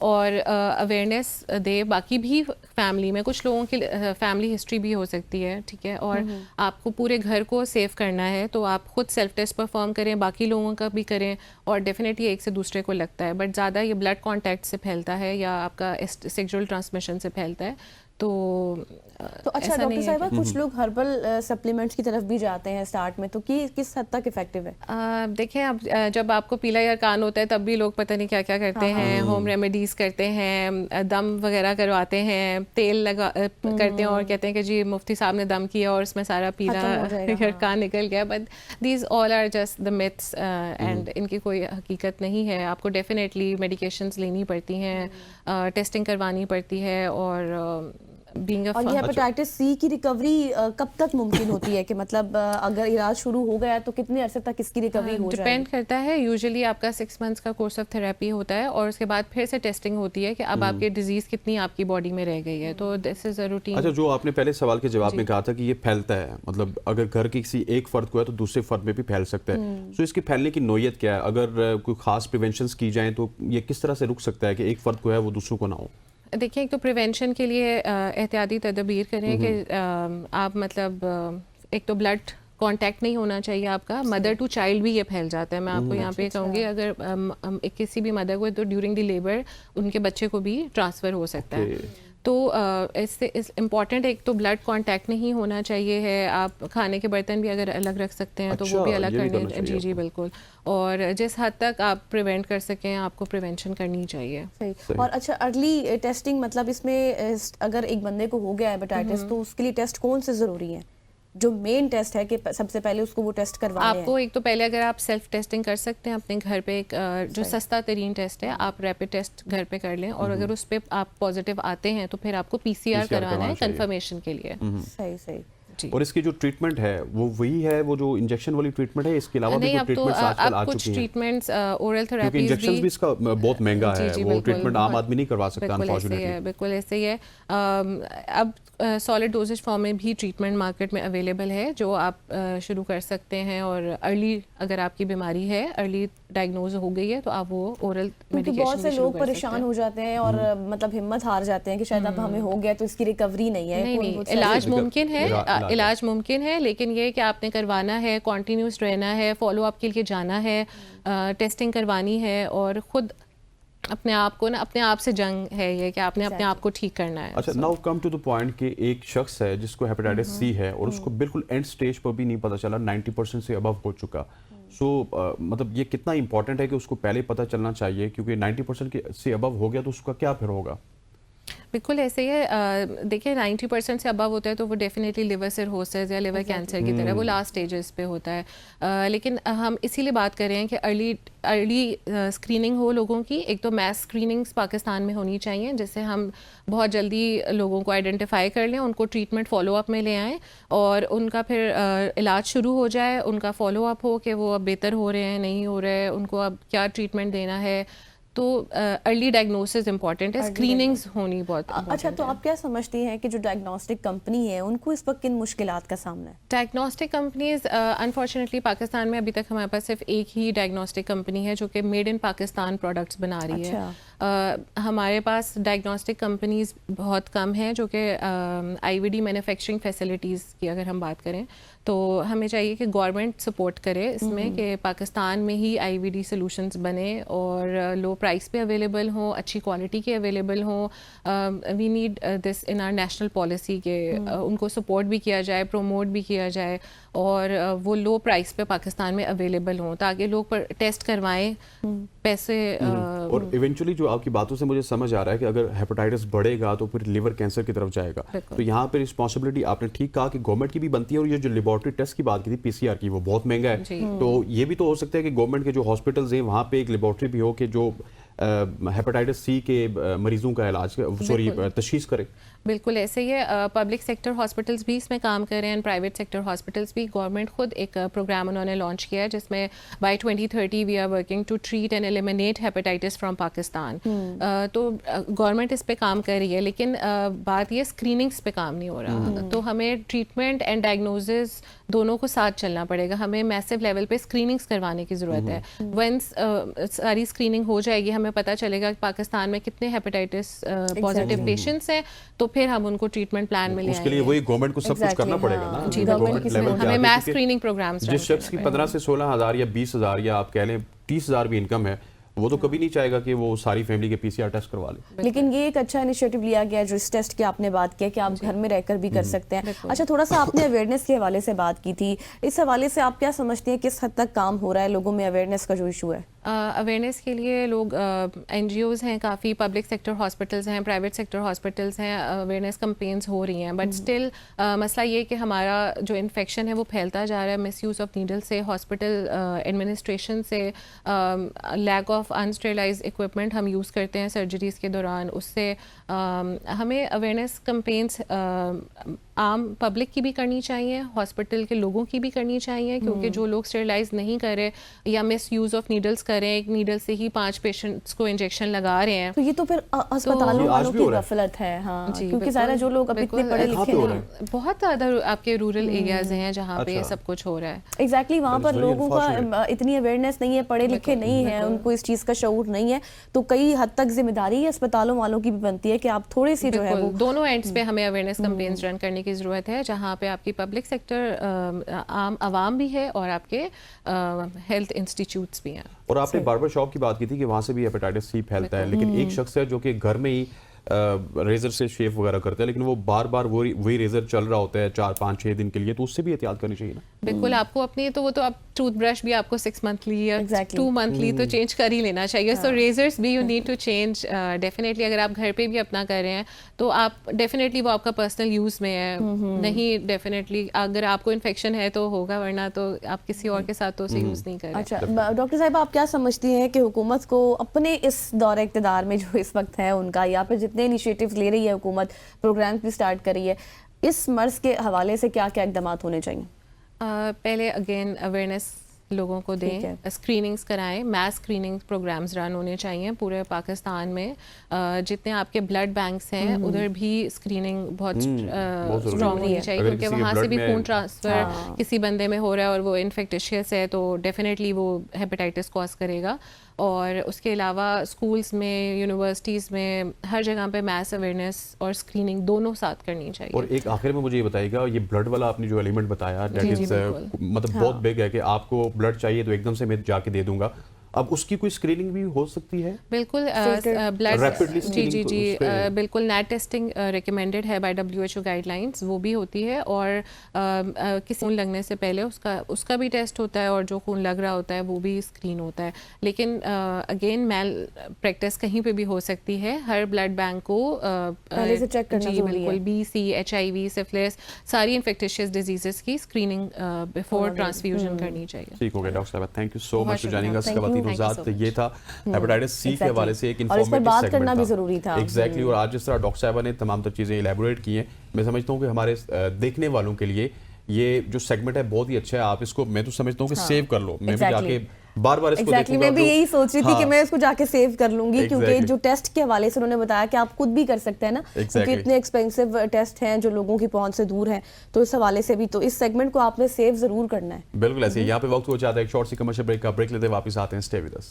اور اویئرنیس دے. باقی بھی فیملی میں کچھ لوگوں کی فیملی ہسٹری بھی ہو سکتی ہے, ٹھیک ہے, اور آپ کو پورے گھر کو سیف کرنا ہے تو آپ خود سیلف ٹیسٹ پرفارم کریں, باقی لوگوں کا بھی کریں, اور ڈیفینیٹلی ایک سے دوسرے کو لگتا ہے, بٹ زیادہ یہ بلڈ کانٹیکٹ سے پھیلتا ہے یا آپ کا سیکچوئل ٹرانسمیشن سے پھیلتا ہے. تو اچھا ڈاکٹر صاحبہ, کچھ لوگ ہربل سپلیمنٹس کی طرف بھی جاتے ہیں اسٹارٹ میں, تو کس حد تک افیکٹو ہے؟ دیکھیں اب جب آپ کو پیلا یرقان ہوتا ہے تب بھی لوگ پتہ نہیں کیا کیا کرتے ہیں, ہوم ریمیڈیز کرتے ہیں, دم وغیرہ کرواتے ہیں, تیل لگا کرتے ہیں اور کہتے ہیں کہ جی مفتی صاحب نے دم کیا اور اس میں سارا پیلا یرقان نکل گیا. But these all are just the myths and ان کی کوئی حقیقت نہیں ہے. آپ کو ڈیفینیٹلی میڈیکیشنز لینی پڑتی ہیں, ٹیسٹنگ کروانی پڑتی ہے, اور اور یہ ہیپاٹائٹس سی کی ریکوری کب تک ممکن ہوتی ہے, کہ مطلب اگر علاج شروع ہو گیا تو کتنے عرصے تک اس کی ریکوری ہو جائے گی؟ ڈپینڈ کرتا ہے. یوزلی آپ کا 6 months کا کورس آف تھراپی ہوتا ہے, اور اس کے بعد پھر سے ٹیسٹنگ ہوتی ہے کہ اب آپ کی ڈیزیز کتنی آپ کی باڈی میں رہ گئی ہے. تو دس از اے روٹین. اچھا, جو آپ نے پہلے سوال کے جواب میں کہا تھا کہ یہ پھیلتا ہے, مطلب اگر گھر کے کسی ایک فرد کو ہے تو دوسرے فرد میں بھی پھیل سکتا ہے, تو اس کے پھیلنے کی نوعیت کیا ہے؟ اگر کوئی خاص پریونشنز کی جائیں تو یہ کس طرح سے رک سکتا ہے کہ ایک فرد کو ہے وہ دوسروں کو نہ ہو؟ دیکھیں, ایک تو پریونشن کے لیے احتیاطی تدابیر کریں کہ آپ مطلب ایک تو بلڈ کانٹیکٹ نہیں ہونا چاہیے آپ کا. مدر ٹو چائلڈ بھی یہ پھیل جاتا ہے. میں آپ کو یہاں پہ کہوں گی اگر کسی بھی مدر کو تو ڈیورنگ دی لیبر ان کے بچے کو بھی ٹرانسفر ہو سکتا ہے. تو اس سے امپورٹنٹ ایک تو بلڈ کانٹیکٹ نہیں ہونا چاہیے ہے. آپ کھانے کے برتن بھی اگر الگ رکھ سکتے ہیں تو وہ بھی الگ کرنے. جی جی بالکل. اور جس حد تک آپ پریونٹ کر سکیں آپ کو پریونشن کرنی چاہیے. اور اچھا, ارلی ٹیسٹنگ مطلب اس میں اگر ایک بندے کو ہو گیا ہیپاٹائٹس تو اس کے لیے ٹیسٹ کون سے ضروری ہیں؟ جو مین ٹیسٹ ہے کہ سب سے پہلے اس کو وہ ٹیسٹ کروانا ہے. آپ کو ایک تو پہلے اگر آپ سیلف ٹیسٹنگ کر سکتے ہیں اپنے گھر پہ, ایک جو سستا ترین ٹیسٹ ہے آپ ریپڈ ٹیسٹ گھر پہ کر لیں, اور اگر اس پہ آپ پازیٹیو آتے ہیں تو پھر آپ کو PCR کروانا ہے کنفرمیشن کے لیے. صحیح. اور اس کی جو ٹریٹمنٹ ہے وہ وہی ہے, وہ جو انجیکشن والی ٹریٹمنٹ ہے, اس کے علاوہ بھی کوئی ٹریٹمنٹس آج کل آ چکی ہیں؟ کچھ ٹریٹمنٹس اورل تھراپیز بھی, انجیکشنز بھی اس کا بہت مہنگا ہے, وہ ٹریٹمنٹ عام آدمی نہیں کروا سکتا انفارچونیٹلی. بالکل ایسے ہی ہے. اب سالڈ ڈوزیج فارم میں بھی ٹریٹمنٹ مارکیٹ میں اویلیبل ہے جو آپ شروع کر سکتے ہیں, اور ارلی اگر آپ کی بیماری ہے, ارلی ڈائگنوز ہو گئی ہے تو آپ وہ اورل میڈیکیشن. بہت سے لوگ پریشان ہو جاتے ہیں اور مطلب ہمت ہار جاتے ہیں کہ شاید اب ہمیں ہو گیا تو اس کی ریکوری نہیں ہے. نہیں, علاج ممکن ہے, علاج ممکن ہے, لیکن یہ کہ آپ نے کروانا ہے, کنٹینیوس رہنا ہے, فالو اپ کے لیے جانا ہے, ٹیسٹنگ کروانی ہے, اور خود اپنے آپ کو نا اپنے آپ سے جنگ ہے یہ کہ آپ نے اپنے آپ کو ٹھیک کرنا ہے. اچھا, now come to the point کہ ایک شخص ہے جس کو ہیپاٹائٹس سی ہے اور اس کو بالکل اینڈ سٹیج پر بھی نہیں پتہ چلا, 90% سے ابو ہو چکا. سو مطلب یہ کتنا امپورٹنٹ ہے کہ اس کو پہلے پتہ چلنا چاہیے, کیونکہ 90% سے ابو ہو گیا تو اس کا کیا پھر ہوگا؟ بالکل ایسے ہی ہے. دیکھیں 90% سے ابو ہوتا ہے تو وہ ڈیفینیٹلی لیور سرہوسس یا لیور کینسر کی طرح وہ لاسٹ اسٹیجز پہ ہوتا ہے. لیکن ہم اسی لیے بات کر رہے ہیں کہ ارلی اسکریننگ ہو لوگوں کی. ایک تو میس اسکریننگس پاکستان میں ہونی چاہیے جس سے ہم بہت جلدی لوگوں کو آئیڈینٹیفائی کر لیں, ان کو ٹریٹمنٹ فالو اپ میں لے آئیں, اور ان کا پھر علاج شروع ہو جائے, ان کا فالو اپ ہو کہ وہ اب بہتر ہو رہے ہیں نہیں ہو رہے, ان کو اب کیا ٹریٹمنٹ دینا ہے. تو ارلی ڈائگنوسس امپورٹنٹ ہے, اسکریننگز ہونی بہت. اچھا, تو آپ کیا سمجھتی ہیں کہ جو ڈائگنوسٹک کمپنی ہے ان کو اس وقت کن مشکلات کا سامنا ہے؟ ڈائگنوسٹک کمپنیز انفارچونیٹلی پاکستان میں ابھی تک ہمارے پاس صرف ایک ہی ڈائگنوسٹک کمپنی ہے جو کہ میڈ ان پاکستان پروڈکٹس بنا رہی ہے. ہمارے پاس ڈائگنوسٹک کمپنیز بہت کم ہیں جو کہ IVD مینوفیکچرنگ فیسلٹیز کی اگر ہم بات کریں تو ہمیں چاہیے کہ گورنمنٹ سپورٹ کرے اس میں کہ پاکستان میں ہی IVD سلوشنز بنے اور لو پرائس پہ اویلیبل ہوں, اچھی کوالٹی کے اویلیبل ہوں. We need this in our national policy کہ ان کو سپورٹ بھی کیا جائے, پروموٹ بھی کیا جائے, اور وہ لو پرائس پہ پاکستان میں اویلیبل ہوں تاکہ لوگ ٹیسٹ کروائیں پیسے. اور ایونچولی جو آپ کی باتوں سے مجھے سمجھ آ رہا ہے کہ اگر ہیپاٹائٹس بڑھے گا تو پھر لیور کینسر کی طرف جائے گا. تو یہاں پہ رسپانسبلٹی آپ نے ٹھیک کہا کہ گورنمنٹ کی بھی بنتی ہے, اور یہ جو لیبارٹری ٹیسٹ کی بات کی تھی PCR کی وہ بہت مہنگا ہے. تو یہ بھی تو ہو سکتا ہے کہ گورنمنٹ کے جو ہاسپٹلز ہیں وہاں پہ ایک لیبارٹری بھی ہو کہ جو ہیپاٹائٹس سی کے مریضوں کا علاج تشخیص کرے. بالکل ایسے ہی ہے. پبلک سیکٹر ہاسپٹلس بھی اس میں کام کر رہے ہیں, پرائیویٹ سیکٹر ہاسپٹلس بھی. گورنمنٹ خود ایک پروگرام انہوں نے لانچ کیا ہے جس میں by 2030 we are working to treat and eliminate hepatitis from Pakistan. تو گورنمنٹ اس پہ کام کر رہی ہے, لیکن بات یہ اسکریننگس پہ کام نہیں ہو رہا. تو ہمیں ٹریٹمنٹ اینڈ ڈائگنوزز دونوں کو ساتھ چلنا پڑے گا. ہمیں میسو لیول پہ اسکریننگس کروانے کی ضرورت ہے. ونس ساری اسکریننگ ہو جائے گی, ہمیں پتہ چلے گا کہ پاکستان میں کتنے ہیپیٹائٹس پازیٹیو پیشنٹس ہیں, تو پھر ہم ان کو ٹریٹمنٹ پلان میں لے آئیں گے. اس کے لیے وہی گورنمنٹ کو سب کچھ کرنا پڑے گا نا. جی ہمیں میس اسکریننگ پروگرامس. جس شخص کی 15 سے 16,000 یا 20,000 یا آپ کہہ لیں 30,000 بھی انکم ہے, وہ تو کبھی نہیں چاہے گا کہ وہ ساری فیملی کے پی سی آر ٹیسٹ کروا لے. لیکن یہ ایک اچھا انیشیٹو لیا گیا جو اس ٹیسٹ کی آپ نے بات کیا کہ آپ گھر میں رہ کر بھی کر سکتے ہیں. اچھا, تھوڑا سا آپ نے اویئرنیس کے حوالے سے بات کی تھی, اس حوالے سے آپ کیا سمجھتے ہیں کس حد تک کام ہو رہا ہے لوگوں میں اویئرنیس کا جو ایشو ہے؟ اویئرنیس کے لیے لوگ این جی اوز ہیں, کافی پبلک سیکٹر ہاسپٹلز ہیں, پرائیویٹ سیکٹر ہاسپٹلز ہیں, اویئرنیس کمپینز ہو رہی ہیں. بٹ اسٹل مسئلہ یہ کہ ہمارا جو انفیکشن ہے وہ پھیلتا جا رہا ہے مس یوز آف نیڈل سے, ہاسپٹل ایڈمنسٹریشن سے, لیک آف انسٹیرلائز اکوپمنٹ ہم یوز کرتے ہیں سرجریز کے دوران, اس سے ہمیں اویئرنیس کمپینس عام پبلک کی بھی کرنی چاہیے, ہاسپٹل کے لوگوں کی بھی کرنی چاہیے, کیونکہ جو لوگ اسٹیرلائز نہیں کر رہے یا مس یوز آف نیڈلس کریں, ایک نیڈل سے ہی 5 پیشنٹس کو انجیکشن لگا رہے ہیں, تو یہ تو پھر اسپتالوں والوں کی غفلت ہے. ہاں, کیونکہ ظاہر ہے جو لوگ اب اتنے پڑھے لکھے نہیں ہیں, بہت زیادہ آپ کے رورل ایریاز ہیں جہاں پہ یہ سب کچھ ہو رہا ہے. ایگزیکٹلی, وہاں پر لوگوں کا اتنی اویئرنیس نہیں ہے, پڑھے لکھے نہیں ہیں, ان کو اس چیز کا شعور نہیں ہے, تو کئی حد تک ذمہ داری اسپتالوں والوں کی بھی بنتی ہے کہ آپ تھوڑی سی جو ہے وہ دونوں اینڈس پہ ہمیں اویئرنیس کمپینز رن کرنے کی ضرورت ہے, جہاں پہ آپ کی پبلک سیکٹر عام عوام بھی ہے اور آپ کے ہیلتھ انسٹیٹیوٹس بھی ہیں. اور آپ نے باربر شاپ کی بات کی تھی کہ وہاں سے بھی ہیپیٹائٹس سی پھیلتا ہے, لیکن ایک شخص ہے جو کہ گھر میں ہی ریزر سے شیف وغیرہ کرتے ہیں, لیکن وہ بار بار وہی ریزر چل رہا ہوتا ہے 4-5-6 دن کے لیے, تو اس سے بھی احتیاط کرنی چاہیے نا. بالکل, آپ کو اپنی تو وہ تو آپ ٹوتھ برش بھی آپ کو 6 منتھلی یا 2 منتھلی تو چینج کر ہی لینا چاہیے. سو ریزرس بھی you need to change definitely. اگر آپ گھر پہ بھی اپنا کر رہے ہیں تو آپ ڈیفینیٹلی وہ آپ کا پرسنل یوز میں ہے, نہیں ڈیفینیٹلی اگر آپ کو انفیکشن ہے تو ہوگا, ورنہ تو آپ کسی اور کے ساتھ تو اسے یوز نہیں کریں. اچھا ڈاکٹر صاحب, آپ کیا سمجھتی ہیں کہ حکومت کو اپنے اس دور اقتدار میں جو اس وقت ہے ان کا, یا پھر جتنے انیشیٹیوز لے رہی ہے حکومت, پروگرامز بھی سٹارٹ کر رہی ہے, اس مرض کے حوالے سے کیا کیا اقدامات ہونے چاہیے؟ پہلے اگین اویئرنیس لوگوں کو دیں, اسکریننگس کرائیں, میس اسکریننگ پروگرامز رن ہونے چاہیے پورے پاکستان میں. جتنے آپ کے بلڈ بینکس ہیں ادھر بھی اسکریننگ بہت اسٹرانگ ہونی چاہیے, کیونکہ وہاں سے بھی خون ٹرانسفر کسی بندے میں ہو رہا ہے اور وہ انفیکٹیشیس ہے تو ڈیفینیٹلی وہ ہیپیٹائٹس کاز کرے گا. اور اس کے علاوہ اسکولس میں, یونیورسٹیز میں, ہر جگہ پہ میس اویئرنیس اور اسکریننگ دونوں ساتھ کرنی چاہیے. اور ایک آخر میں مجھے یہ بتائیے گا, یہ بلڈ والا آپ نے جو ایلیمنٹ بتایا دیٹ از مطلب بہت بگ ہے کہ آپ کو بلڈ چاہیے تو ایک دم سے میں جا کے دے دوں گا, اب اس کی کوئی اسکریننگ بھی ہو سکتی ہے؟ بالکل, بلڈ جی بالکل, نیٹ ٹیسٹنگ ریکمینڈیڈ ہے بائی WHO گائیڈ لائنس, وہ بھی ہوتی ہے. اور کسی خون لگنے سے پہلے اس کا بھی ٹیسٹ ہوتا ہے, اور جو خون لگ رہا ہوتا ہے وہ بھی اسکرین ہوتا ہے. لیکن اگین میل پریکٹس کہیں پہ بھی ہو سکتی ہے, ہر بلڈ بینک کو پہلے سے چیک کرنا ضروری ہے. بالکل, BC, HIV, سفلس, ساری انفیکٹیشیس ڈیزیزز کی اسکریننگ بیفور ٹرانسفیوژن کرنی چاہیے. ٹھیک ہو گیا ڈاکٹر صاحب, thank you so much for joining us. یہ تھا ہیپیٹائٹس سی کے حوالے سے ایک انفارمیٹیو سیگمنٹ تھا. ایگزیکٹلی, اور آج جس طرح ڈاکٹر صاحبہ نے تمام تر چیزیں ایلیبوریٹ کی ہیں, میں سمجھتا ہوں کہ ہمارے دیکھنے والوں کے لیے یہ جو سیگمنٹ ہے بہت ہی اچھا ہے. آپ اس کو, میں تو سمجھتا ہوں کہ سیو کر لو. میں بھی جا کے بار بار اس کو دیکھوں گا. میں بھی یہی سوچ رہی تھی کہ میں اس کو جا کے سیو کر لوں گی, کیونکہ جو ٹیسٹ کے حوالے سے انہوں نے بتایا کہ آپ خود بھی کر سکتے ہیں نا, کیونکہ اتنے ایکسپینسو ٹیسٹ ہیں جو لوگوں کی پہنچ سے دور ہیں, تو اس حوالے سے بھی تو اس سیگمنٹ کو آپ نے سیو ضرور کرنا ہے. بالکل ایسے. یہاں پہ وقت ہو جاتا ہے ایک شارٹ سی کمرشل بریک کا. بریک لیتے واپس آتے ہیں. Stay with us.